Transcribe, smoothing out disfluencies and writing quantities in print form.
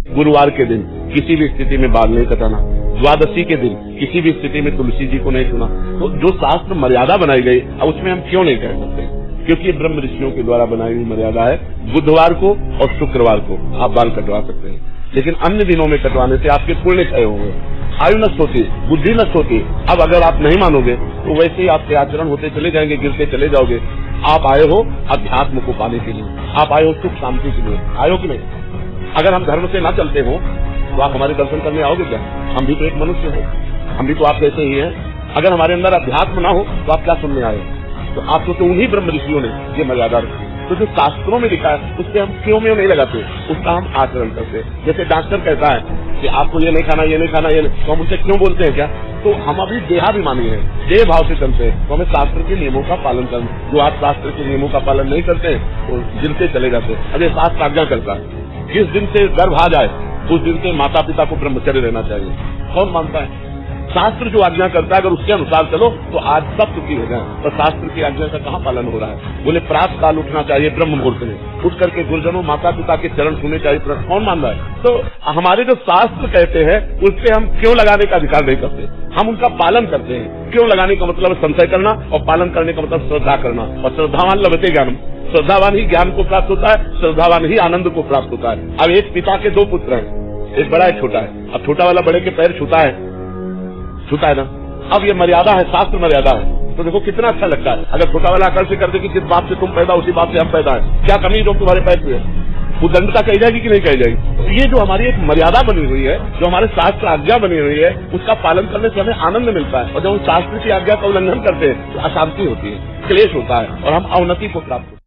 गुरुवार के दिन किसी भी स्थिति में बाल नहीं कटाना, द्वादशी के दिन किसी भी स्थिति में तुलसी जी को नहीं छूना। तो जो शास्त्र मर्यादा बनाई गई, अब उसमें हम क्यों नहीं कह सकते? क्योंकि ये ब्रह्म ऋषियों के द्वारा बनाई हुई मर्यादा है। बुधवार को और शुक्रवार को आप बाल कटवा सकते हैं, लेकिन अन्य दिनों में कटवाने से आपके पुण्य क्षय होंगे, आयु नष्ट होती, बुद्धि नष्ट होती। अब अगर आप नहीं मानोगे तो वैसे ही आपके आचरण होते चले जाएंगे, गिरते चले जाओगे। आप आए हो अध्यात्म को पाने के लिए, आप आए हो सुख शांति के लिए, आए हो कि नहीं? अगर हम धर्म से ना चलते हो तो आप हमारे दर्शन करने आओगे क्या? हम भी तो एक मनुष्य हो, हम भी तो आप जैसे ही हैं। अगर हमारे अंदर अध्यात्म ना हो तो आप क्या सुनने आए? तो आपको तो उन्हीं ब्रह्म ऋषियों ने ये मर्यादा रखी। तो जो शास्त्रों में लिखा है उससे हम क्यों में नहीं लगाते, उसका हम आचरण करते। जैसे डॉक्टर कहता है कि आपको ये नहीं खाना, ये नहीं खाना, ये नहीं, तो हम उनसे क्यों बोलते हैं क्या? तो हम अभी देहाभिमानी हैं, देह भाव से चलते हैं। तो हमें शास्त्र के नियमों का पालन करना। जो आप शास्त्र के नियमों का पालन नहीं करते तो गिरते चले जाते। अब ये शास्त्र आज्ञा करता है जिस दिन से गर्भ आ जाए उस दिन से माता पिता को ब्रह्मचर्य रहना चाहिए। कौन मानता है? शास्त्र जो आज्ञा करता है अगर उसके अनुसार चलो तो आज सब सुखी हो जाए। तो शास्त्र की आज्ञा का कहाँ पालन हो रहा है? बोले प्रातः काल उठना चाहिए ब्रह्म मुहूर्त में, उठ करके गुरुजनों माता पिता के चरण छूने चाहिए। कौन मान रहा है? तो हमारे जो शास्त्र कहते हैं उस पर हम क्यों लगाने का अधिकार नहीं करते? हम उनका पालन करते हैं। क्यों लगाने का मतलब है संशय करना, और पालन करने का मतलब श्रद्धा करना। और श्रद्धावान लभते ज्ञानम, श्रद्धावान ही ज्ञान को प्राप्त होता है, श्रद्धावान ही आनंद को प्राप्त होता है। अब एक पिता के दो पुत्र हैं, एक बड़ा एक छोटा है। अब छोटा वाला बड़े के पैर छूता है ना। अब ये मर्यादा है, शास्त्र मर्यादा है। तो देखो कितना अच्छा लगता है। अगर छोटा वाला आकर्षित कर दे कि जिस बाप से तुम पैदा उसी बाप से हम पैदा है, क्या कमी जो तुम्हारे पैर पे है, वो दंडता कही जाएगी कि नहीं कही जाएगी? तो ये जो हमारी एक मर्यादा बनी हुई है, जो हमारे शास्त्र आज्ञा बनी हुई है, उसका पालन करने से हमें आनंद मिलता है। और जब हम शास्त्र की आज्ञा का उल्लंघन करते हैं तो अशांति होती है, क्लेश होता है और हम अवनति को प्राप्त होते हैं।